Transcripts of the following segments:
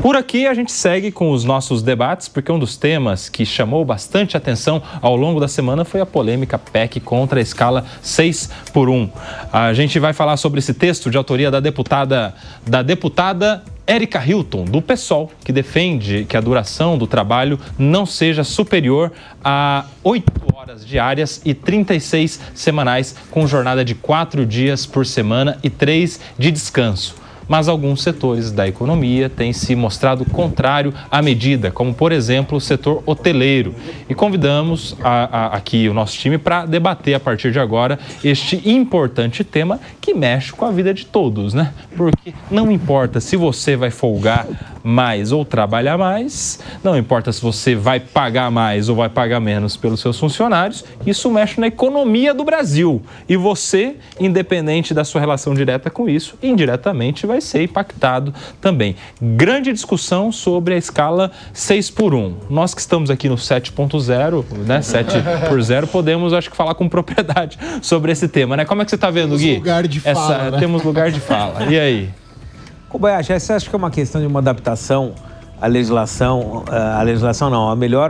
Por aqui a gente segue com os nossos debates, porque um dos temas que chamou bastante atenção ao longo da semana foi a polêmica PEC contra a escala 6x1. A gente vai falar sobre esse texto de autoria da deputada Érica Hilton, do PSOL, que defende que a duração do trabalho não seja superior a 8 horas diárias e 36 semanais, com jornada de 4 dias por semana e 3 de descanso. Mas alguns setores da economia têm se mostrado contrário à medida, como, por exemplo, o setor hoteleiro. E convidamos aqui o nosso time para debater, a partir de agora, este importante tema que mexe com a vida de todos, né? Porque não importa se você vai folgar mais ou trabalhar mais, não importa se você vai pagar mais ou vai pagar menos pelos seus funcionários, isso mexe na economia do Brasil. E você, independente da sua relação direta com isso, indiretamente vai ser impactado também. Grande discussão sobre a escala 6x1. Nós que estamos aqui no 7.0, né, 7x0, podemos, acho que, falar com propriedade sobre esse tema, né? Como é que você está vendo, Gui? Temos lugar de fala, né? Temos lugar de fala. E aí? Kobayashi, essa acho que é uma questão de uma adaptação à legislação,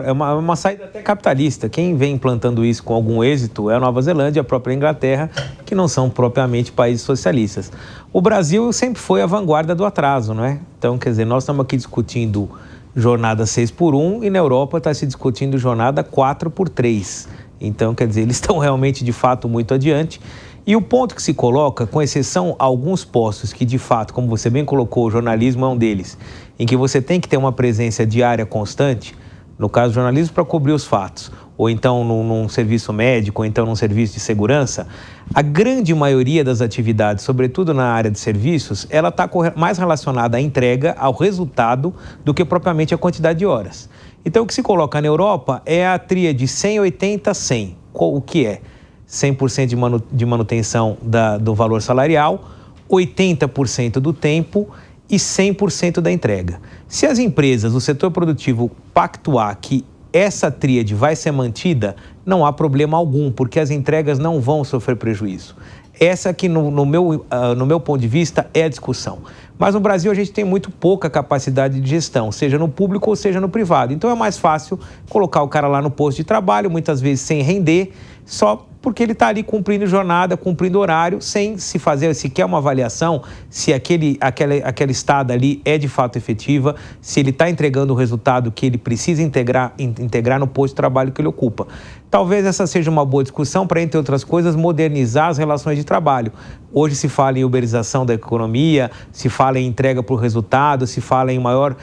é uma saída até capitalista. Quem vem implantando isso com algum êxito é a Nova Zelândia e a própria Inglaterra, que não são propriamente países socialistas. O Brasil sempre foi a vanguarda do atraso, não é? Então, quer dizer, nós estamos aqui discutindo jornada 6x1 e na Europa está se discutindo jornada 4x3. Então, quer dizer, eles estão realmente, de fato, muito adiante. E o ponto que se coloca, com exceção a alguns postos que, de fato, como você bem colocou, o jornalismo é um deles, em que você tem que ter uma presença diária constante, no caso do jornalismo, para cobrir os fatos, ou então num serviço médico, ou então num serviço de segurança, a grande maioria das atividades, sobretudo na área de serviços, ela está mais relacionada à entrega, ao resultado, do que propriamente à quantidade de horas. Então, o que se coloca na Europa é a tríade 100, 80, 100. O que é? 100% de manutenção do valor salarial, 80% do tempo e 100% da entrega. Se as empresas, o setor produtivo, pactuar que essa tríade vai ser mantida, não há problema algum, porque as entregas não vão sofrer prejuízo. Essa aqui, no meu ponto de vista, é a discussão. Mas no Brasil a gente tem muito pouca capacidade de gestão, seja no público ou seja no privado. Então é mais fácil colocar o cara lá no posto de trabalho, muitas vezes sem render, só porque ele está ali cumprindo jornada, cumprindo horário, sem se fazer sequer uma avaliação se aquela estada ali é de fato efetiva, se ele está entregando o resultado que ele precisa integrar no posto de trabalho que ele ocupa. Talvez essa seja uma boa discussão para, entre outras coisas, modernizar as relações de trabalho. Hoje se fala em uberização da economia, se fala em entrega por resultado, se fala em maior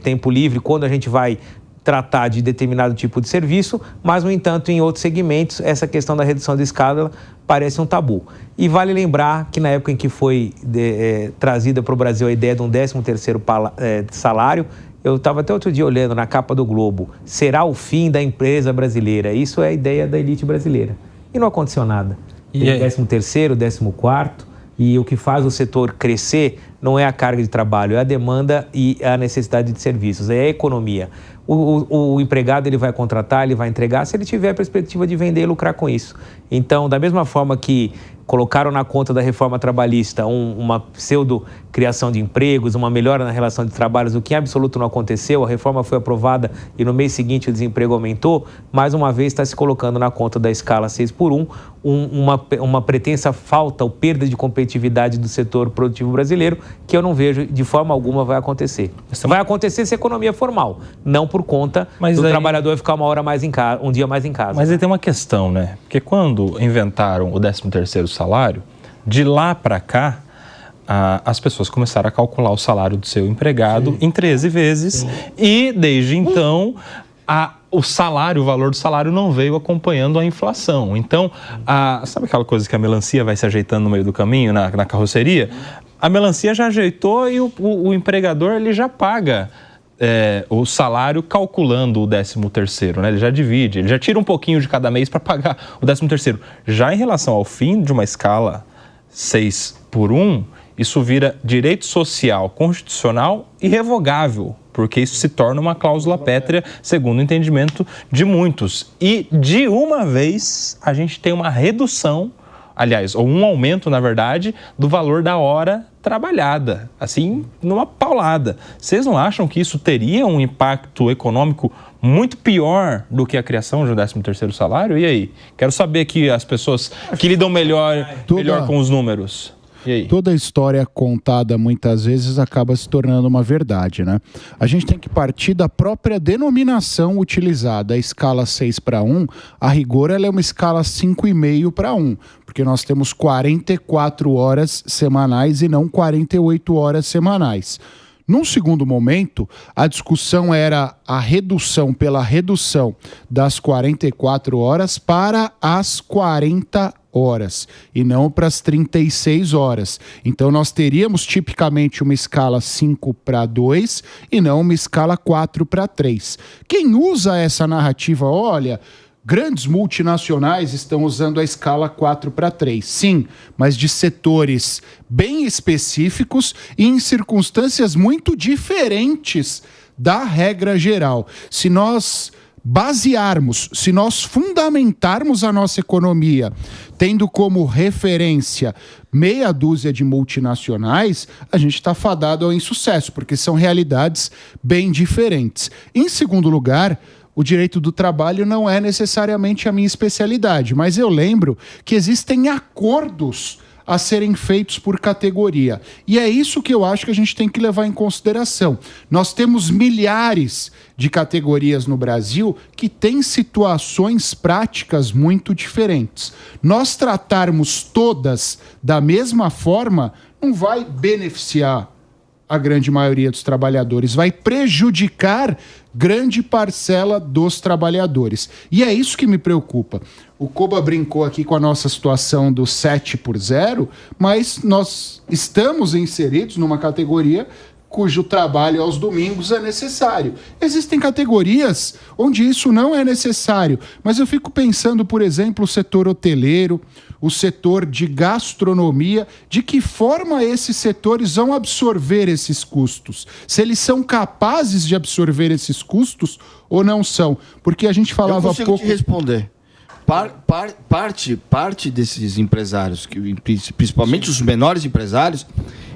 tempo livre quando a gente vai tratar de determinado tipo de serviço, mas, no entanto, em outros segmentos, essa questão da redução de escala parece um tabu. E vale lembrar que na época em que foi trazida para o Brasil a ideia de um 13º salário, eu estava até outro dia olhando na capa do Globo, será o fim da empresa brasileira. Isso é a ideia da elite brasileira. E não aconteceu nada. Tem 13º, 14º, e o que faz o setor crescer não é a carga de trabalho, é a demanda e a necessidade de serviços, é a economia. O empregado ele vai contratar, ele vai entregar se ele tiver a perspectiva de vender e lucrar com isso. Então, da mesma forma que colocaram na conta da reforma trabalhista uma pseudo-criação de empregos, uma melhora na relação de trabalhos, o que em absoluto não aconteceu, a reforma foi aprovada e no mês seguinte o desemprego aumentou, mais uma vez está se colocando na conta da escala 6x1 uma pretensa falta ou perda de competitividade do setor produtivo brasileiro, que eu não vejo de forma alguma vai acontecer. Vai acontecer se a economia for mal, não por conta do trabalhador ficar uma hora mais em casa, um dia mais em casa. Mas aí tem uma questão, né? Porque quando inventaram o 13º salário, de lá para cá, as pessoas começaram a calcular o salário do seu empregado em 13 vezes e, desde então, o valor do salário não veio acompanhando a inflação. Então, sabe aquela coisa que a melancia vai se ajeitando no meio do caminho, na carroceria? A melancia já ajeitou e o empregador ele já paga o salário calculando o 13º, né? Ele já divide, ele já tira um pouquinho de cada mês para pagar o 13º. Já em relação ao fim de uma escala 6x1, isso vira direito social, constitucional e revogável, porque isso se torna uma cláusula pétrea, segundo o entendimento de muitos. E, de uma vez, a gente tem uma redução aliás, ou um aumento, na verdade, do valor da hora trabalhada, assim, numa paulada. Vocês não acham que isso teria um impacto econômico muito pior do que a criação de um 13º salário? E aí? Quero saber aqui as pessoas que lidam melhor com os números. E aí? Toda a história contada muitas vezes acaba se tornando uma verdade, né? A gente tem que partir da própria denominação utilizada. A escala 6:1, a rigor, ela é uma escala 5,5:1, porque nós temos 44 horas semanais e não 48 horas semanais. Num segundo momento, a discussão era a redução pela redução das 44 horas para as 40 horas e não para as 36 horas. Então nós teríamos tipicamente uma escala 5:2 e não uma escala 4:3. Quem usa essa narrativa, olha, grandes multinacionais estão usando a escala 4:3, sim, mas de setores bem específicos e em circunstâncias muito diferentes da regra geral. Se nós basearmos, se nós fundamentarmos a nossa economia tendo como referência meia dúzia de multinacionais, a gente está fadado ao insucesso, porque são realidades bem diferentes. Em segundo lugar, o direito do trabalho não é necessariamente a minha especialidade, mas eu lembro que existem acordos a serem feitos por categoria. E é isso que eu acho que a gente tem que levar em consideração. Nós temos milhares de categorias no Brasil que têm situações práticas muito diferentes. Nós tratarmos todas da mesma forma não vai beneficiar a grande maioria dos trabalhadores, vai prejudicar grande parcela dos trabalhadores. E é isso que me preocupa. O Koba brincou aqui com a nossa situação do 7/0, mas nós estamos inseridos numa categoria cujo trabalho aos domingos é necessário. Existem categorias onde isso não é necessário, mas eu fico pensando, por exemplo, o setor hoteleiro, o setor de gastronomia, de que forma esses setores vão absorver esses custos? Se eles são capazes de absorver esses custos ou não são? Porque a gente falava há pouco... Eu consigo te responder. Parte desses empresários, principalmente os menores empresários,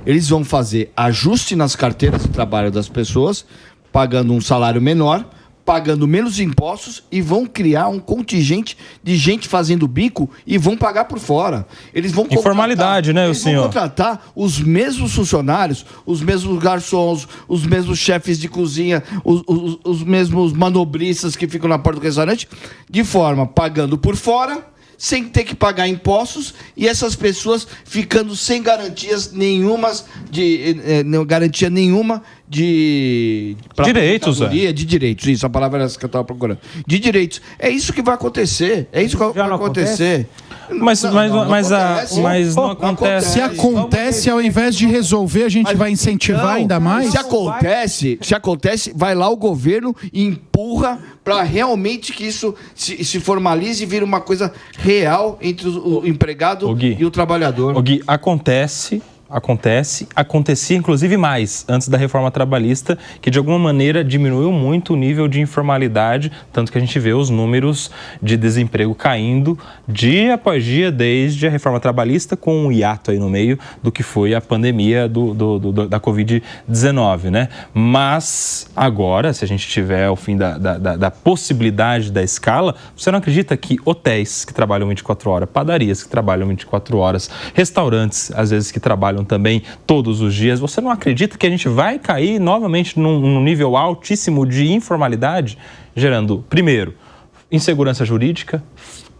eles vão fazer ajuste nas carteiras de trabalho das pessoas, pagando um salário menor, pagando menos impostos e vão criar um contingente de gente fazendo bico e vão pagar por fora. Eles vão informalidade, né, eles vão contratar os mesmos funcionários, os mesmos garçons, os mesmos chefes de cozinha, os mesmos manobristas que ficam na porta do restaurante, de forma pagando por fora, sem ter que pagar impostos, e essas pessoas ficando sem garantias nenhumas garantia nenhuma de direitos, de direitos. Isso, a palavra era essa que eu estava procurando. De direitos. É isso que vai acontecer. É isso que vai acontecer. Mas não acontece. Se acontece, ao invés de resolver, a gente vai incentivar ainda mais? Se acontece, vai lá o governo e empurra para realmente que isso se formalize e vire uma coisa real entre o empregado e o trabalhador. Gui, acontecia inclusive mais antes da reforma trabalhista, que de alguma maneira diminuiu muito o nível de informalidade, tanto que a gente vê os números de desemprego caindo dia após dia desde a reforma trabalhista, com um hiato aí no meio do que foi a pandemia da Covid-19, né? Mas agora, se a gente tiver o fim da possibilidade da escala, você não acredita que hotéis que trabalham 24 horas, padarias que trabalham 24 horas, restaurantes, às vezes, que trabalham também todos os dias, você não acredita que a gente vai cair novamente num nível altíssimo de informalidade, gerando, primeiro, insegurança jurídica,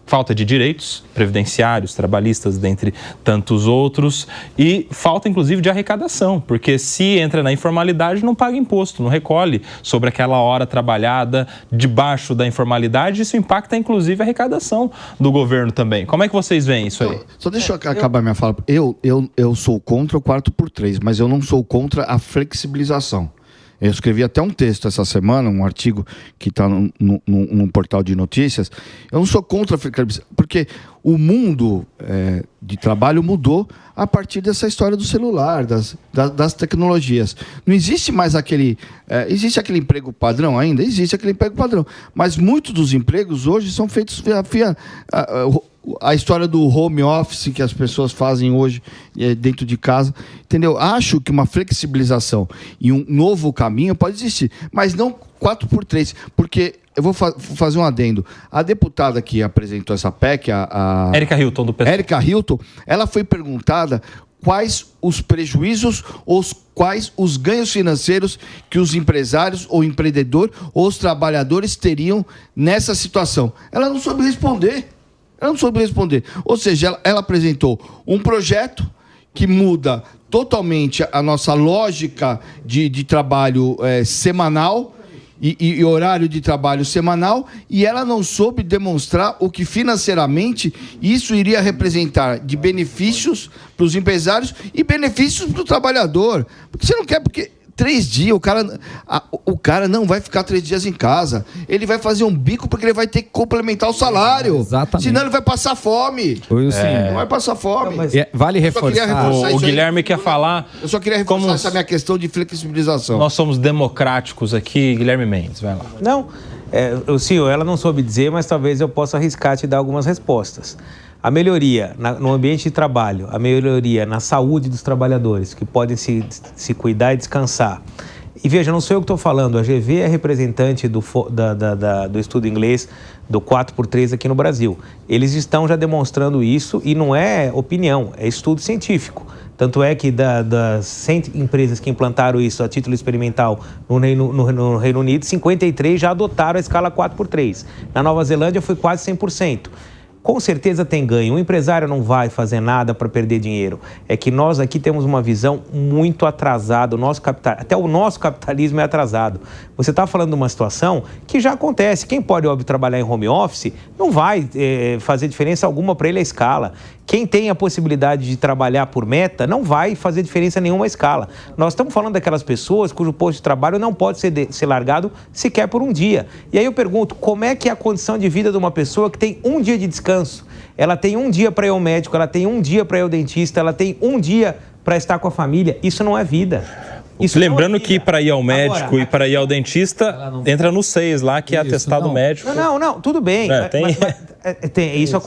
falta de direitos previdenciários, trabalhistas, dentre tantos outros, e falta, inclusive, de arrecadação, porque se entra na informalidade, não paga imposto, não recolhe sobre aquela hora trabalhada debaixo da informalidade, isso impacta, inclusive, a arrecadação do governo também. Como é que vocês veem isso aí? Só deixa eu acabar minha fala. Eu sou contra o 4x3, mas eu não sou contra a flexibilização. Eu escrevi até um texto essa semana, um artigo que está num portal de notícias. Eu não sou contra a flexibilização, porque o mundo de trabalho mudou a partir dessa história do celular, das tecnologias. Não existe mais aquele... existe aquele emprego padrão ainda? Existe aquele emprego padrão. Mas muitos dos empregos hoje são feitos a história do home office que as pessoas fazem hoje dentro de casa, entendeu? Acho que uma flexibilização e um novo caminho pode existir, mas não 4x3, porque eu vou fazer um adendo. A deputada que apresentou essa PEC, a Érica Hilton, do PSOL. Érica Hilton, ela foi perguntada quais os prejuízos ou quais os ganhos financeiros que os empresários ou empreendedor ou os trabalhadores teriam nessa situação. Ela não soube responder. Ou seja, ela apresentou um projeto que muda totalmente a nossa lógica de trabalho semanal e horário de trabalho semanal, e ela não soube demonstrar o que financeiramente isso iria representar de benefícios para os empresários e benefícios para o trabalhador. Porque você não quer, porque 3 dias, o cara não vai ficar 3 dias em casa. Ele vai fazer um bico porque ele vai ter que complementar o salário. Exatamente. Senão ele vai passar fome. Não vai passar fome. Vale reforçar. O Guilherme quer falar. Eu só queria reforçar essa minha questão de flexibilização. Nós somos democráticos aqui, Guilherme Mendes, vai lá. Não, senhor, ela não soube dizer, mas talvez eu possa arriscar te dar algumas respostas. A melhoria no ambiente de trabalho, a melhoria na saúde dos trabalhadores, que podem se cuidar e descansar. E veja, não sou eu que estou falando, a GV é representante do estudo inglês do 4x3 aqui no Brasil. Eles estão já demonstrando isso e não é opinião, é estudo científico. Tanto é que das 100 empresas que implantaram isso a título experimental no Reino Unido, 53 já adotaram a escala 4x3. Na Nova Zelândia foi quase 100%. Com certeza tem ganho. O empresário não vai fazer nada para perder dinheiro. É que nós aqui temos uma visão muito atrasada. Até o nosso capitalismo é atrasado. Você está falando de uma situação que já acontece. Quem pode, óbvio, trabalhar em home office não vai fazer diferença alguma para ele a escala. Quem tem a possibilidade de trabalhar por meta não vai fazer diferença nenhuma a escala. Nós estamos falando daquelas pessoas cujo posto de trabalho não pode ser largado sequer por um dia. E aí eu pergunto, como é que é a condição de vida de uma pessoa que tem um dia de descanso? Ela tem um dia para ir ao médico, ela tem um dia para ir ao dentista, ela tem um dia para estar com a família. Isso não é vida. Isso lembrando que para ir ao médico e para ir ao dentista, entra no 6 lá, que é atestado médico. Não, tudo bem. Isso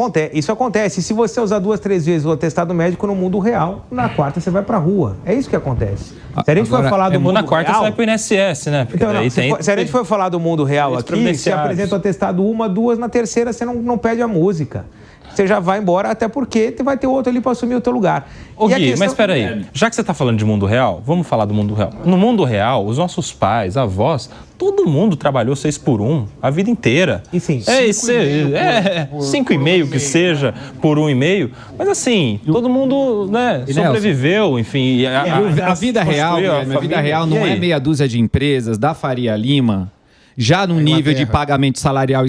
acontece. Se você usar 2, 3 vezes o atestado médico no mundo real, na quarta você vai para a rua. É isso que acontece. Se a gente for falar do mundo na quarta real, você vai para o INSS, né? Se a gente for falar do mundo real aqui, você apresenta o atestado 1, 2, na terceira você não pede a música. Você já vai embora, até porque vai ter outro ali para assumir o teu lugar. Ô Gui, mas espera aí, já que você está falando de mundo real, vamos falar do mundo real. No mundo real, os nossos pais, avós, todo mundo trabalhou 6x1 a vida inteira. E sim, 5,5 que seja por 1,5. Mas assim, todo mundo, né, sobreviveu, enfim. A vida real não é meia dúzia de empresas da Faria Lima, já num nível de pagamento salarial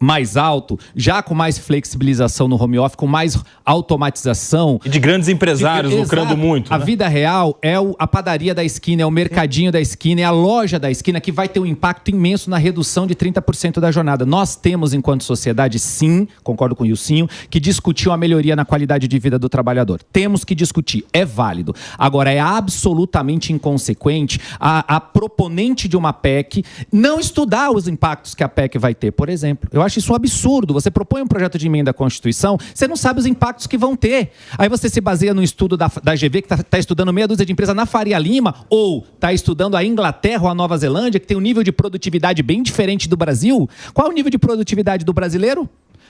mais alto, já com mais flexibilização no home office, com mais automatização. E de grandes empresários lucrando muito. A vida real é a padaria da esquina, é o mercadinho da esquina, é a loja da esquina que vai ter um impacto imenso na redução de 30% da jornada. Nós temos, enquanto sociedade, sim, concordo com o Ilcinho, que discutir uma melhoria na qualidade de vida do trabalhador. Temos que discutir, é válido. Agora, é absolutamente inconsequente a proponente de uma PEC não estudar os impactos que a PEC vai ter, por exemplo. Eu acho isso um absurdo. Você propõe um projeto de emenda à Constituição, você não sabe os impactos que vão ter. Aí você se baseia no estudo da GV, que está estudando meia dúzia de empresas na Faria Lima, ou está estudando a Inglaterra ou a Nova Zelândia, que tem um nível de produtividade bem diferente do Brasil. Qual é o nível de produtividade do brasileiro?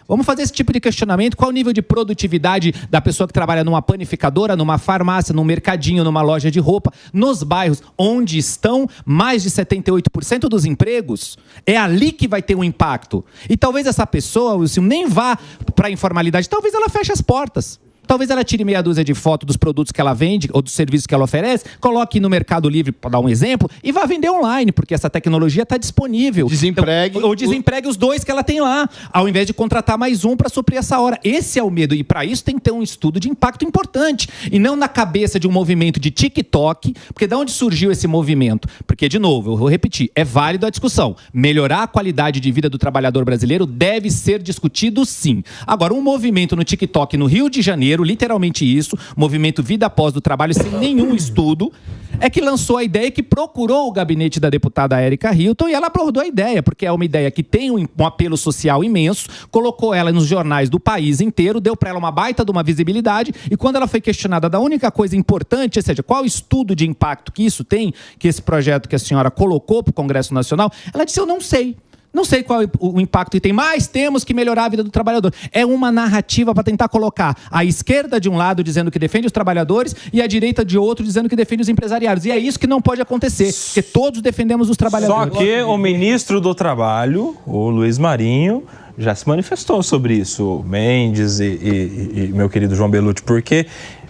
Vamos fazer esse tipo de questionamento. Qual é o nível de produtividade da pessoa que trabalha numa panificadora, numa farmácia, num mercadinho, numa loja de roupa, nos bairros onde estão mais de 78% dos empregos? É ali que vai ter um impacto. E talvez essa pessoa, Wilson, nem vá para a informalidade. Talvez ela feche as portas. Talvez ela tire meia dúzia de fotos dos produtos que ela vende ou dos serviços que ela oferece, coloque no Mercado Livre, para dar um exemplo, e vá vender online, porque essa tecnologia está disponível. Desempregue. Ou desempregue os 2 que ela tem lá, ao invés de contratar mais um para suprir essa hora. Esse é o medo. E para isso tem que ter um estudo de impacto importante. E não na cabeça de um movimento de TikTok, porque de onde surgiu esse movimento? Porque, de novo, eu vou repetir, é válido a discussão. Melhorar a qualidade de vida do trabalhador brasileiro deve ser discutido sim. Agora, um movimento no TikTok no Rio de Janeiro, inteiro, literalmente isso, movimento Vida Após do Trabalho, sem nenhum estudo, é que lançou a ideia, que procurou o gabinete da deputada Érica Hilton, e ela abordou a ideia, porque é uma ideia que tem um apelo social imenso, colocou ela nos jornais do país inteiro, deu para ela uma baita de uma visibilidade, e quando ela foi questionada da única coisa importante, ou seja, qual estudo de impacto que isso tem, que esse projeto que a senhora colocou para o Congresso Nacional, ela disse: eu não sei. Não sei qual é o impacto que tem, mas temos que melhorar a vida do trabalhador. É uma narrativa para tentar colocar a esquerda de um lado dizendo que defende os trabalhadores e a direita de outro dizendo que defende os empresariados. E é isso que não pode acontecer, porque todos defendemos os trabalhadores. Só que o ministro do Trabalho, o Luiz Marinho, já se manifestou sobre isso, Mendes e meu querido João Belutti, porque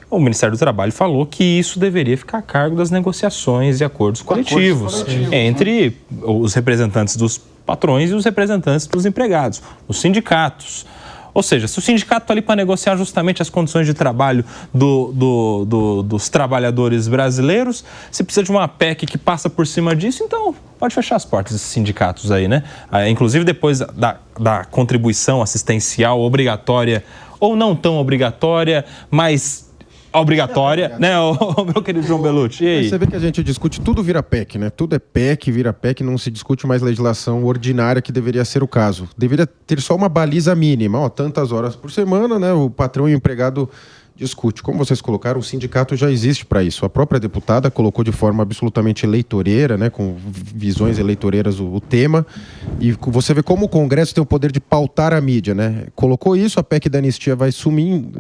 o Ministério do Trabalho falou que isso deveria ficar a cargo das negociações e acordos coletivos entre os representantes dos patrões e os representantes dos empregados, os sindicatos. Ou seja, se o sindicato está ali para negociar justamente as condições de trabalho dos trabalhadores brasileiros, se precisa de uma PEC que passa por cima disso, então pode fechar as portas desses sindicatos aí, né? Inclusive depois da contribuição assistencial obrigatória ou não tão obrigatória, mas obrigatória, né, o meu querido João Belutti? E aí? Você vê que a gente discute, tudo vira PEC, né? Tudo é PEC, vira PEC, não se discute mais legislação ordinária, que deveria ser o caso. Deveria ter só uma baliza mínima, tantas horas por semana, né? O patrão e o empregado discute. Como vocês colocaram, o sindicato já existe para isso. A própria deputada colocou de forma absolutamente eleitoreira, né, com visões eleitoreiras o tema, e você vê como o Congresso tem o poder de pautar a mídia, né? Colocou isso, a PEC da anistia vai sumindo,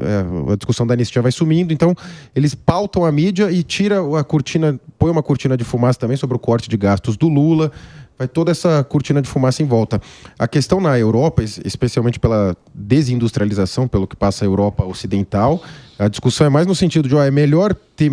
a discussão da anistia vai sumindo, então eles pautam a mídia e tira a cortina, põe uma cortina de fumaça também sobre o corte de gastos do Lula. Vai toda essa cortina de fumaça em volta. A questão na Europa, especialmente pela desindustrialização, pelo que passa a Europa ocidental, a discussão é mais no sentido de é melhor ter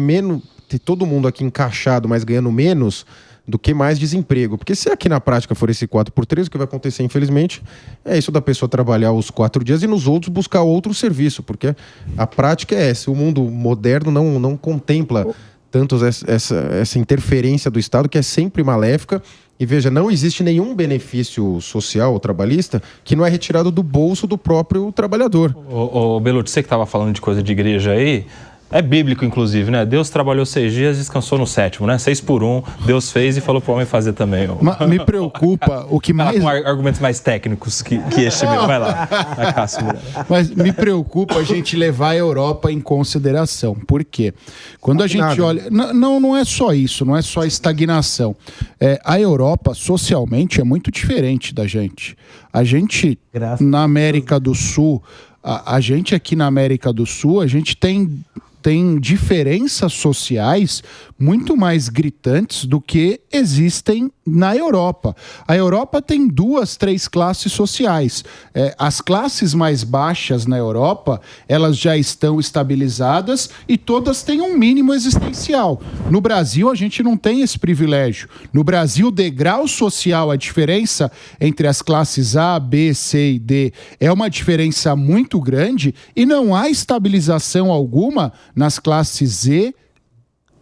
todo mundo aqui encaixado, mas ganhando menos, do que mais desemprego. Porque se aqui na prática for esse 4x3, o que vai acontecer, infelizmente, é isso da pessoa trabalhar os 4 dias e nos outros buscar outro serviço, porque a prática é essa. O mundo moderno não contempla tanto essa interferência do Estado, que é sempre maléfica. E veja, não existe nenhum benefício social ou trabalhista que não é retirado do bolso do próprio trabalhador. Ô Belutti, você que estava falando de coisa de igreja aí, é bíblico inclusive, né? Deus trabalhou 6 dias e descansou no 7º, né? 6 por 1, Deus fez e falou para o homem fazer também. Me preocupa o que mais... Com argumentos mais técnicos que este mesmo. Vai lá, Cássio. Mas me preocupa a gente levar a Europa em consideração. Por quê? Quando a gente olha... Não é só isso, não é só estagnação. A Europa, socialmente, é muito diferente da gente. A gente, na América do Sul, a gente aqui na América do Sul, a gente tem diferenças sociais muito mais gritantes do que existem na Europa. A Europa tem 2, 3 classes sociais. As classes mais baixas na Europa, elas já estão estabilizadas e todas têm um mínimo existencial. No Brasil, a gente não tem esse privilégio. No Brasil, o degrau social, a diferença entre as classes A, B, C e D é uma diferença muito grande e não há estabilização alguma nas classes E,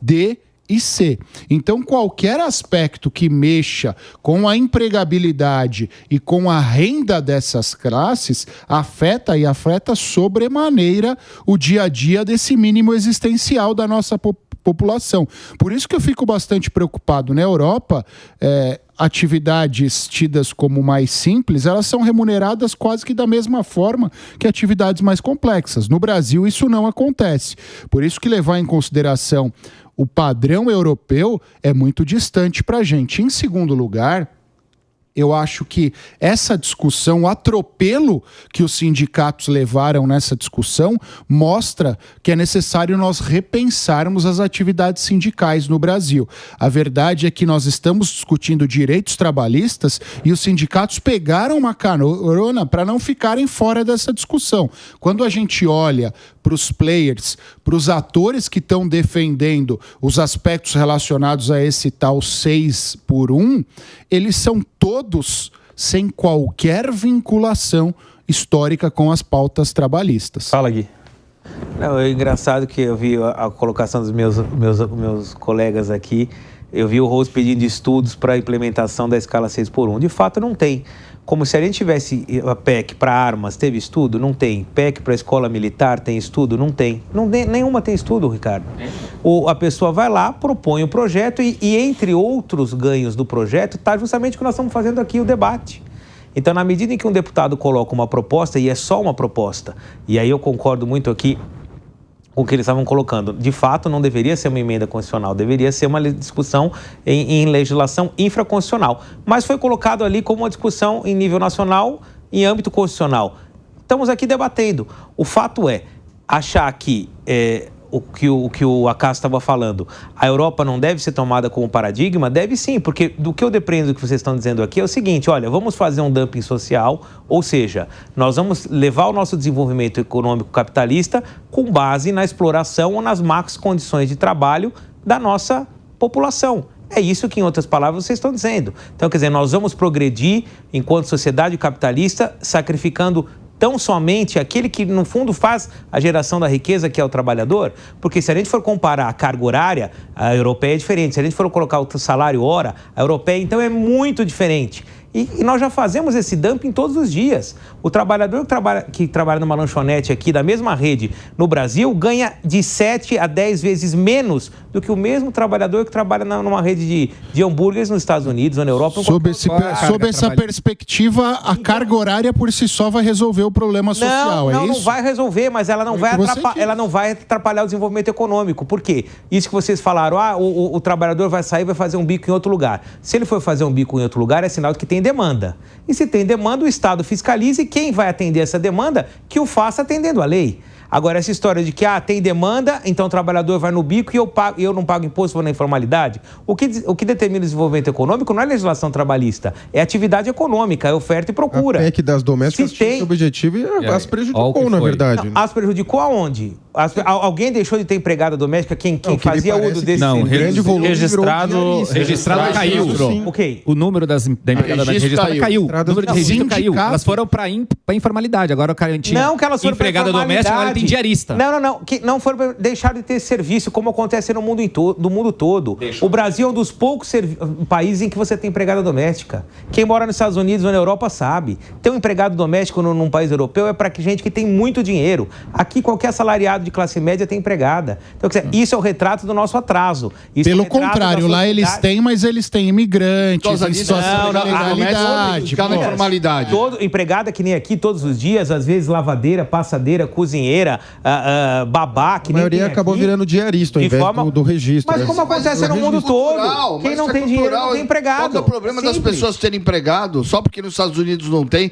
D e C. Então, qualquer aspecto que mexa com a empregabilidade e com a renda dessas classes afeta sobremaneira o dia a dia desse mínimo existencial da nossa população. Por isso que eu fico bastante preocupado. Na Europa, atividades tidas como mais simples, elas são remuneradas quase que da mesma forma que atividades mais complexas. No Brasil, isso não acontece. Por isso que levar em consideração o padrão europeu é muito distante para a gente. Em segundo lugar, eu acho que essa discussão, o atropelo que os sindicatos levaram nessa discussão, mostra que é necessário nós repensarmos as atividades sindicais no Brasil. A verdade é que nós estamos discutindo direitos trabalhistas e os sindicatos pegaram uma carona para não ficarem fora dessa discussão. Quando a gente olha para os players, para os atores que estão defendendo os aspectos relacionados a esse tal 6 por 1, eles são todos sem qualquer vinculação histórica com as pautas trabalhistas. Fala, Gui. Não, é engraçado que eu vi a colocação dos meus colegas aqui. Eu vi o Rose pedindo estudos para a implementação da escala 6x1. De fato, não tem. Como se a gente tivesse a PEC para armas, teve estudo? Não tem. PEC para escola militar, tem estudo? Não tem. Nenhuma tem estudo, Ricardo. A pessoa vai lá, propõe o projeto e entre outros ganhos do projeto, está justamente o que nós estamos fazendo aqui, o debate. Então, na medida em que um deputado coloca uma proposta, e é só uma proposta, e aí eu concordo muito aqui com o que eles estavam colocando, de fato não deveria ser uma emenda constitucional, deveria ser uma discussão em legislação infraconstitucional, mas foi colocado ali como uma discussão em nível nacional, em âmbito constitucional. Estamos aqui debatendo. O fato é, achar que o que o Acácio estava falando, a Europa não deve ser tomada como paradigma? Deve sim, porque do que eu depreendo do que vocês estão dizendo aqui é o seguinte, olha, vamos fazer um dumping social, ou seja, nós vamos levar o nosso desenvolvimento econômico capitalista com base na exploração ou nas más condições de trabalho da nossa população. É isso que, em outras palavras, vocês estão dizendo. Então, quer dizer, nós vamos progredir enquanto sociedade capitalista, sacrificando tão somente aquele que, no fundo, faz a geração da riqueza, que é o trabalhador? Porque se a gente for comparar a carga horária, a europeia é diferente. Se a gente for colocar o salário hora, a europeia, então, é muito diferente. E nós já fazemos esse dumping todos os dias. O trabalhador que trabalha numa lanchonete aqui da mesma rede no Brasil ganha de 7 a 10 vezes menos do que o mesmo trabalhador que trabalha numa rede de hambúrgueres nos Estados Unidos ou na Europa. Sob essa perspectiva, a carga horária por si só vai resolver o problema social, é isso? Não vai resolver, mas ela não vai atrapalhar o desenvolvimento econômico. Por quê? Isso que vocês falaram, o trabalhador vai sair e vai fazer um bico em outro lugar. Se ele for fazer um bico em outro lugar, é sinal de que tem demanda. E se tem demanda, o Estado fiscaliza e quem vai atender essa demanda, que o faça atendendo a lei. Agora, essa história de que tem demanda, então o trabalhador vai no bico e eu não pago imposto, vou na informalidade. O que determina o desenvolvimento econômico não é legislação trabalhamente, é atividade econômica, é oferta e procura. A PEC das domésticas tinha esse objetivo e as prejudicou, na verdade. Não, as prejudicou aonde? Alguém deixou de ter empregada doméstica? Quem fazia uso desse... Não, registrado caiu. Okay. O número da empregada registrada caiu. O número de registro caiu. Elas foram para informalidade. Agora tinha empregada doméstica, agora tem diarista. Não. Que não foram deixar de ter serviço, como acontece no mundo todo. O Brasil é um dos poucos países em que você tem empregada doméstica. Quem mora nos Estados Unidos ou na Europa sabe. Ter um empregado doméstico num país europeu é para gente que tem muito dinheiro. Aqui, qualquer assalariado de classe média tem empregada. Então, quer dizer, isso é o retrato do nosso atraso. Pelo contrário, lá eles têm, mas eles têm imigrantes, em situação de ilegalidade. Informalidade. Empregada que nem aqui todos os dias, às vezes lavadeira, passadeira, cozinheira, babá, que nem a maioria acabou virando diarista ao invés do registro. Mas como acontece no mundo todo, quem não tem dinheiro não tem empregado. Qual é o problema das pessoas terem empregado? Só porque nos Estados Unidos não tem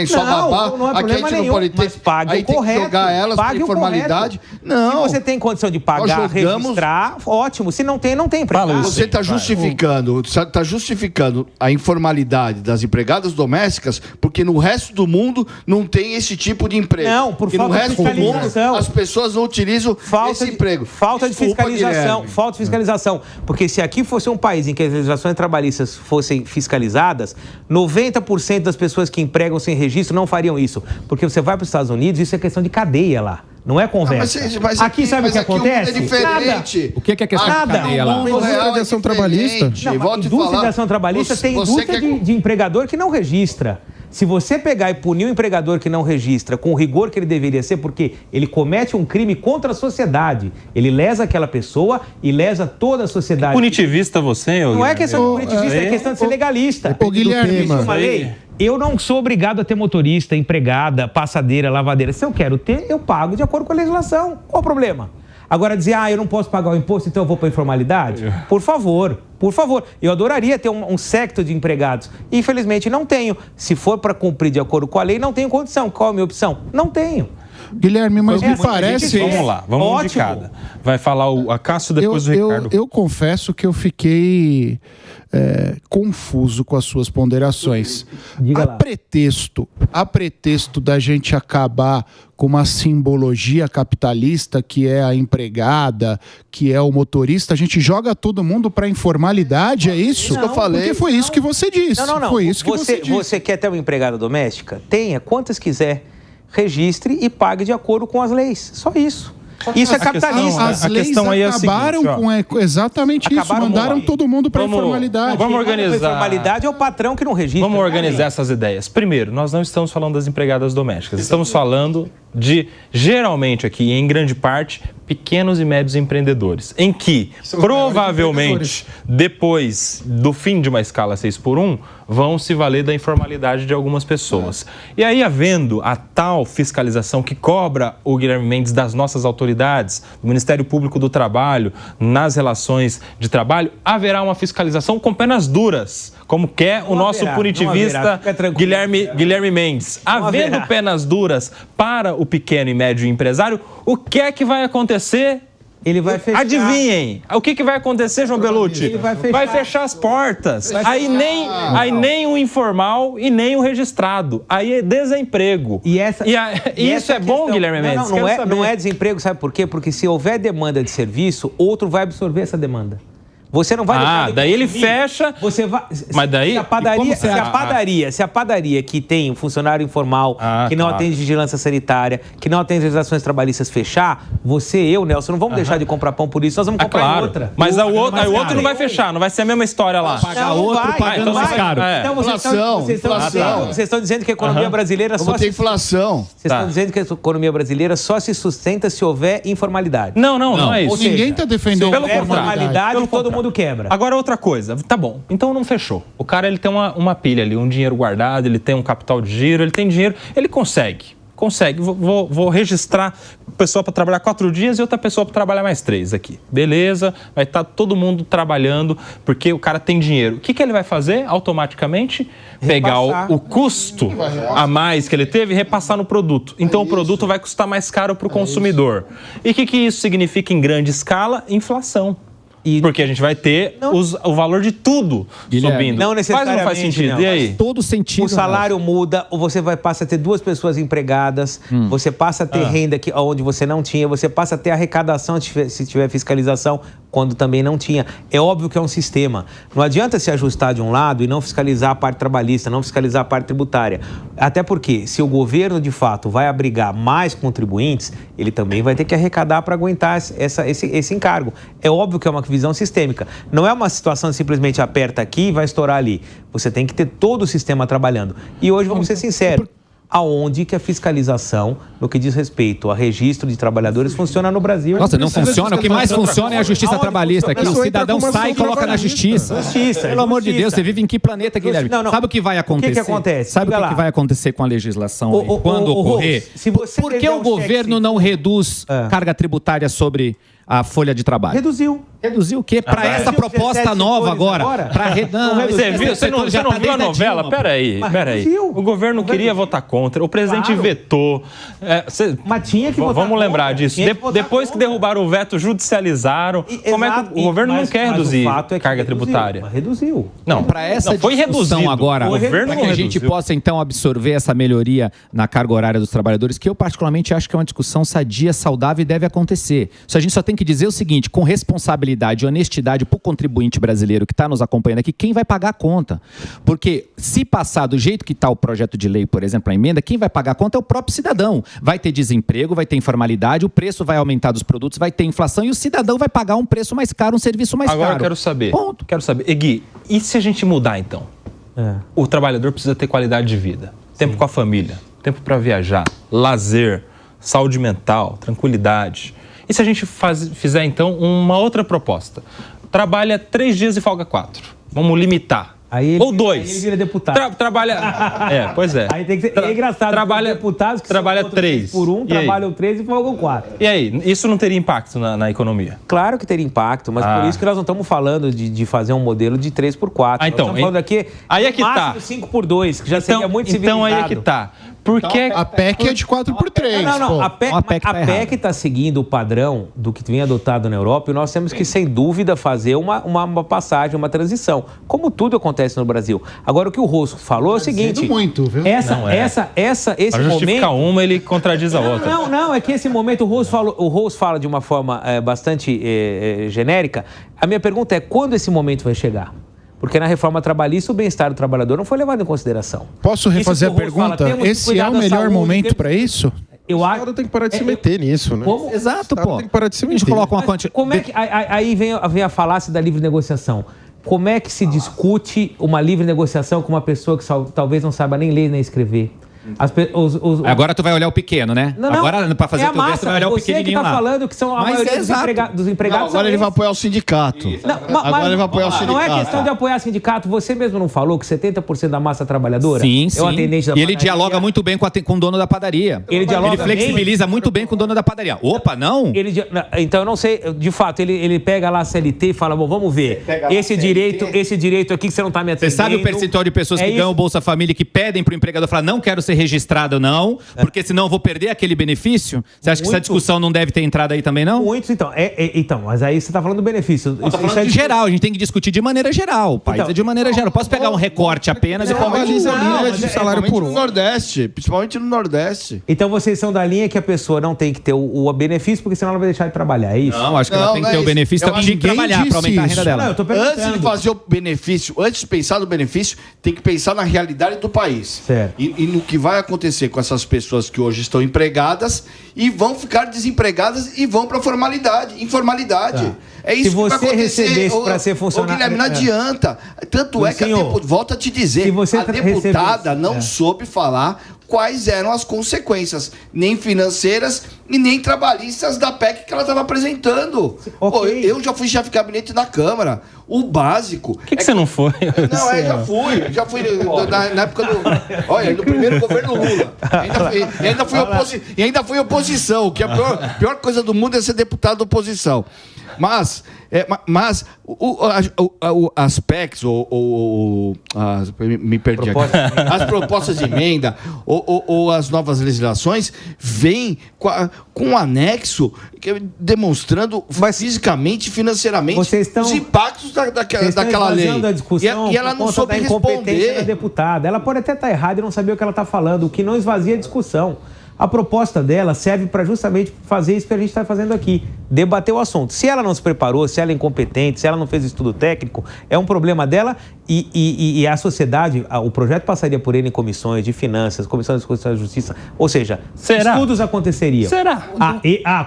só babá, não é aqui a gente não pode ter. Mas pague aí o tem correto. Que jogar elas para informalidade. Não. Se você tem condição de pagar, registrar, ótimo. Se não tem, não tem empregado. Você está justificando a informalidade das empregadas domésticas porque no resto do mundo não tem esse tipo de emprego. Não, por falta de fiscalização. As pessoas não utilizam esse emprego. Falta de fiscalização. Porque se aqui fosse um país em que as legislações trabalhistas fossem fiscalizadas, 90% das pessoas que empregam sem registro não fariam isso. Porque você vai para os Estados Unidos, isso é questão de cadeia lá. Não é conversa. Mas aqui sabe o que acontece? É diferente. O que é questão de cadeia lá? Indústria de ação trabalhista. Indústria de ação trabalhista tem indústria de empregador que não registra. Se você pegar e punir o empregador que não registra com o rigor que ele deveria ser, porque ele comete um crime contra a sociedade, ele lesa aquela pessoa e lesa toda a sociedade. Punitivista você? Não é questão de punitivista, é questão de ser legalista. Guilherme, eu não sou obrigado a ter motorista, empregada, passadeira, lavadeira. Se eu quero ter, eu pago de acordo com a legislação. Qual o problema? Agora dizer, eu não posso pagar o imposto, então eu vou para a informalidade? Por favor. Eu adoraria ter um séquito de empregados. Infelizmente não tenho. Se for para cumprir de acordo com a lei, não tenho condição. Qual é a minha opção? Não tenho. Guilherme, mas me parece... Vamos lá, vamos de cada. Vai falar o Acácio, depois o Ricardo. Eu confesso que eu fiquei confuso com as suas ponderações. A pretexto da gente acabar com uma simbologia capitalista, que é a empregada, que é o motorista, a gente joga todo mundo para a informalidade, é isso? Não, que eu falei. Porque foi isso que você disse. Não. Foi isso que você disse. Você quer ter uma empregada doméstica? Tenha, quantas quiser. Registre e pague de acordo com as leis. Só isso. Isso é capitalista. As a leis questão aí é a acabaram seguinte, com exatamente isso. Mandaram todo mundo para a informalidade. Vamos organizar. Informalidade é o patrão que não registra. Vamos organizar essas ideias. Primeiro, nós não estamos falando das empregadas domésticas. Estamos falando de, geralmente aqui, em grande parte, pequenos e médios empreendedores, em que, provavelmente, depois do fim de uma escala 6x1, vão se valer da informalidade de algumas pessoas. E aí, havendo a tal fiscalização que cobra o Guilherme Mendes das nossas autoridades, do Ministério Público do Trabalho, nas relações de trabalho, haverá uma fiscalização com penas duras, como quer o nosso punitivista Guilherme Mendes. Havendo penas duras para o pequeno e médio empresário, o que é que vai acontecer? Ele vai fechar. Adivinhem, o que vai acontecer, João Belucci? Ele vai fechar as portas. Aí nem o informal e nem o registrado. Aí é desemprego. E isso é bom, Guilherme Mendes? Não é desemprego, sabe por quê? Porque se houver demanda de serviço, outro vai absorver essa demanda. Você não vai... daí ele fecha... Você vai... Mas daí... Se a padaria que tem um funcionário informal, que não atende vigilância sanitária, que não atende legislações trabalhistas fechar, eu, Nelson, não vamos deixar de comprar pão por isso, nós vamos comprar outra. Mas o outro não vai fechar, não vai ser a mesma história lá. Pagar outro pagando mais caro. Então vocês estão dizendo que a economia brasileira só... tem inflação. Vocês estão dizendo que a economia brasileira só se sustenta se houver informalidade. Não é isso. Ninguém está defendendo a informalidade, todo mundo quebra. Agora, outra coisa. Tá bom, então não fechou. O cara, ele tem uma pilha ali, um dinheiro guardado, ele tem um capital de giro, ele tem dinheiro, ele consegue. Vou registrar pessoa para trabalhar 4 dias e outra pessoa para trabalhar mais 3 aqui. Beleza, vai estar todo mundo trabalhando porque o cara tem dinheiro. O que ele vai fazer? Automaticamente pegar o custo a mais que ele teve e repassar no produto. Então o produto vai custar mais caro para o consumidor. E o que isso significa em grande escala? Inflação. Porque a gente vai ter o valor de tudo subindo. Não necessariamente. Não faz sentido. Não. E aí? Todo sentido. O salário muda, ou você passa a ter 2 pessoas empregadas, você passa a ter renda onde você não tinha, você passa a ter arrecadação se tiver fiscalização, quando também não tinha. É óbvio que é um sistema. Não adianta se ajustar de um lado e não fiscalizar a parte trabalhista, não fiscalizar a parte tributária. Até porque, se o governo, de fato, vai abrigar mais contribuintes, ele também vai ter que arrecadar para aguentar esse encargo. É óbvio que é uma visão sistêmica. Não é uma situação de simplesmente aperta aqui e vai estourar ali. Você tem que ter todo o sistema trabalhando. E hoje, vamos ser sinceros, aonde que a fiscalização, no que diz respeito a registro de trabalhadores, funciona no Brasil? Nossa, não funciona. O que mais funciona é a justiça trabalhista aqui. O cidadão sai e coloca na justiça. Pelo amor de Deus, você vive em que planeta, Guilherme? Sabe o que vai acontecer? O que acontece? Sabe o que vai acontecer com a legislação aí, quando ocorrer? Por que o governo não reduz carga tributária sobre a folha de trabalho? Reduziu o quê? Para essa proposta nova agora. Você não viu a novela? Peraí. O governo queria votar contra, o presidente vetou. Mas tinha que votar Vamos lembrar disso. Depois que derrubaram o veto, judicializaram. Como é que o governo não quer reduzir carga tributária? Reduziu. Não, para essa discussão agora, para que a gente possa então absorver essa melhoria na carga horária dos trabalhadores, que eu particularmente acho que é uma discussão sadia, saudável e deve acontecer. Só a gente só tem que dizer o seguinte, com responsabilidade e honestidade para o contribuinte brasileiro que está nos acompanhando aqui, quem vai pagar a conta? Porque se passar do jeito que está o projeto de lei, por exemplo, a emenda, quem vai pagar a conta é o próprio cidadão. Vai ter desemprego, vai ter informalidade, o preço vai aumentar dos produtos, vai ter inflação e o cidadão vai pagar um preço mais caro, um serviço mais caro. Agora eu quero saber. Ponto. Gui, e se a gente mudar então? O trabalhador precisa ter qualidade de vida, tempo com a família, tempo para viajar, lazer, saúde mental, tranquilidade. E se a gente fizer, então, uma outra proposta? Trabalha 3 dias e folga 4. Vamos limitar. Ou 2. Aí ele vira deputado. Trabalha... Pois é. Aí tem que ser... É engraçado. Deputados que trabalha 3 por 1, trabalham 3 e folgam 4. E aí? Isso não teria impacto na economia? Claro que teria impacto, mas por isso que nós não estamos falando de fazer um modelo de 3 por 4. Então, nós estamos falando aqui aí é que tá. 5 por 2, que já seria muito civilizado. Então aí é que tá. Porque a PEC é de 4x3. Não. A PEC está seguindo o padrão do que vem adotado na Europa e nós temos que, sem dúvida, fazer uma passagem, uma transição. Como tudo acontece no Brasil. Agora, o que o Rosso falou é o seguinte... muito, viu? Esse para justificar momento... uma, ele contradiz a outra. Não, é que esse momento o Rosso fala de uma forma bastante genérica. A minha pergunta é, quando esse momento vai chegar? Porque na reforma trabalhista o bem-estar do trabalhador não foi levado em consideração. Posso refazer a pergunta? Esse é o melhor momento para isso? O Estado tem que parar de se meter nisso, né? Como? Exato, pô. Tem que parar de se A gente meter. coloca uma quantia. Como é que aí vem a falácia da livre negociação? Como é que se discute uma livre negociação com uma pessoa que talvez não saiba nem ler nem escrever? Agora tu vai olhar o pequeno, né? Não, Agora, pra fazer é o teu texto, tu vai olhar o pequenininho lá. Você que tá falando que são a Mas maioria exato. dos empregados. Agora ele vai apoiar o sindicato. Agora ele vai apoiar o sindicato. Não é questão de apoiar o sindicato. Você mesmo não falou que 70% da massa trabalhadora Sim, é o atendente da E ele padaria. dialoga muito bem com o dono da padaria. Ele dialoga flexibiliza muito bem com o dono da padaria. Opa, não? Então, eu não sei, de fato, ele pega lá a CLT e fala, bom, vamos ver. Esse direito aqui que você não tá me atendendo. Você sabe o percentual de pessoas que ganham o Bolsa Família e que pedem pro empregador falar, não quero ser registrado, não, porque senão eu vou perder aquele benefício? Você acha que essa discussão não deve ter entrado aí também, não? Muitos, então. Então, mas aí você tá falando do benefício. Eu tô falando de geral, a gente tem que discutir de maneira geral. O país é de maneira geral. Posso pegar um recorte apenas e falar de salário por no Nordeste, principalmente no Nordeste. Então vocês são da linha que a pessoa não tem que ter o benefício, porque senão ela vai deixar de trabalhar, é isso? Não, acho que ela tem que ter o benefício de trabalhar para aumentar a renda dela. Não, eu tô perguntando. Antes de fazer o benefício, antes de pensar no benefício, tem que pensar na realidade do país. Certo. E no que vai acontecer com essas pessoas que hoje estão empregadas e vão ficar desempregadas e vão para informalidade. Tá. É isso Se que vai você acontecer. recebesse para ser funcionário... Guilherme, não adianta. Tanto é que volto a te dizer, a deputada não soube falar quais eram as consequências, nem financeiras e nem trabalhistas da PEC que ela estava apresentando. Okay. Pô, eu já fui chefe de gabinete na Câmara. O básico... Por que você não foi? Não, já fui na época do... Olha, no primeiro governo Lula. E ainda fui oposição, que a pior coisa do mundo é ser deputado da oposição. Mas as PECs, me perdi aqui, as propostas de emenda ou as novas legislações vêm com um anexo demonstrando fisicamente e financeiramente os impactos daquela lei. E ela não soube responder. Da deputada. Ela pode até estar errada e não saber o que ela está falando, o que não esvazia a discussão. A proposta dela serve para justamente fazer isso que a gente está fazendo aqui, debater o assunto. Se ela não se preparou, se ela é incompetente, se ela não fez estudo técnico, é um problema dela e a sociedade, o projeto passaria por ele em comissões de finanças, comissões de justiça, ou seja, estudos aconteceriam. Será?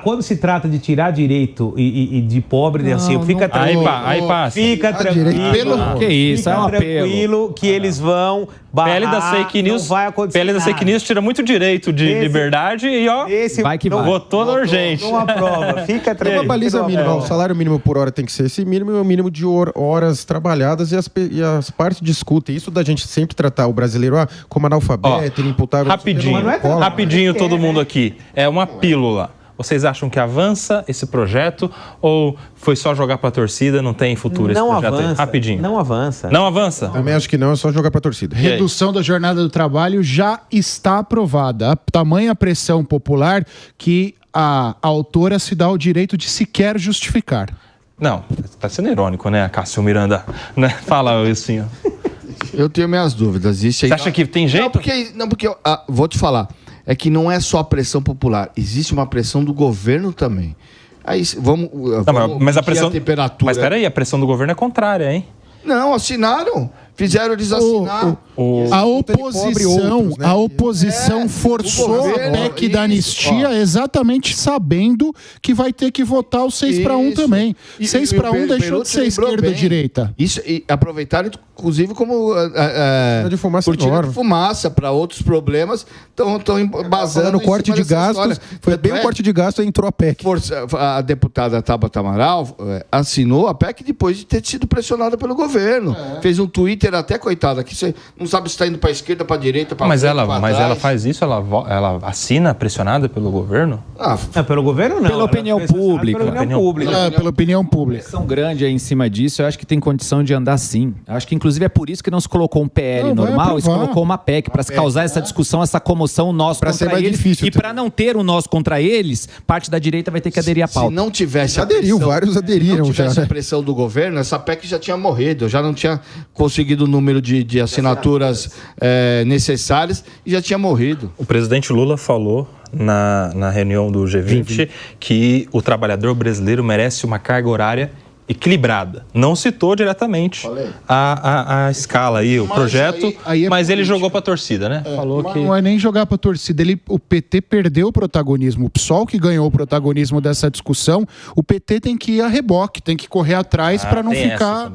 Quando se trata de tirar direito e de pobre, assim, fica tranquilo. Aí passa. Fica tranquilo. Que isso, é um apelo. Tranquilo que eles vão barrar, PL das fake news, não vai acontecer PL das fake news tira muito direito de liberdade e vai que vai. Votou na urgente. Não aprova, fica Tem tranquilo. uma baliza mínima. O salário mínimo por hora tem que ser esse mínimo e o mínimo de horas trabalhadas e as partes discutem. Isso da gente sempre tratar o brasileiro como analfabeto, inimputável. Rapidinho todo mundo aqui. É uma pílula. Vocês acham que avança esse projeto ou foi só jogar para a torcida, não tem futuro esse projeto? Avança, Rapidinho. Não avança. Não avança? Também acho que não, é só jogar para a torcida. Redução da jornada do trabalho já está aprovada. A tamanha pressão popular que a autora se dá o direito de sequer justificar. Não, tá sendo irônico, né, Cássio Miranda? Né? Fala isso, assim. Eu tenho minhas dúvidas. Você acha que tem jeito? Não, porque vou te falar. É que não é só a pressão popular, existe uma pressão do governo também. Aí vamos mas a pressão. A temperatura. Mas peraí, a pressão do governo é contrária, hein? Não, assinaram. Fizeram eles assinar. A oposição forçou a PEC da anistia exatamente sabendo que vai ter que votar o 6-1 também. 6-1 deixou de ser esquerda ou direita. Isso, e aproveitaram, inclusive, como cortina de fumaça para outros problemas. Estão embasando no corte de gastos. Foi bem o corte de gastos e entrou a PEC. A deputada Tabata Amaral assinou a PEC depois de ter sido pressionada pelo governo. Fez um Twitter até, coitada, que você não sabe se está indo para a esquerda, para a direita, para frente, mas ela faz isso? Ela assina pressionada pelo governo? Pelo governo não. Pela opinião pública. Pela opinião pública. Pressão grande aí em cima disso, eu acho que tem condição de andar sim. Eu acho que inclusive é por isso que não se colocou um PL normal, se colocou uma PEC, para se causar essa discussão, essa comoção, nós contra ser mais eles. Difícil, e para não ter o nós contra eles, parte da direita vai ter que aderir à pauta. Se não tivesse vários aderiram. Se não tivesse já, a pressão do governo, essa PEC já tinha morrido, já não tinha conseguido o número de assinaturas necessárias e já tinha morrido. O presidente Lula falou na reunião do G20 que o trabalhador brasileiro merece uma carga horária equilibrada. Não citou diretamente a escala aí, o projeto, mas ele jogou para a torcida, né? Falou que... Não é nem jogar para a torcida. O PT perdeu o protagonismo. O PSOL que ganhou o protagonismo dessa discussão, o PT tem que ir a reboque, tem que correr atrás para não ficar...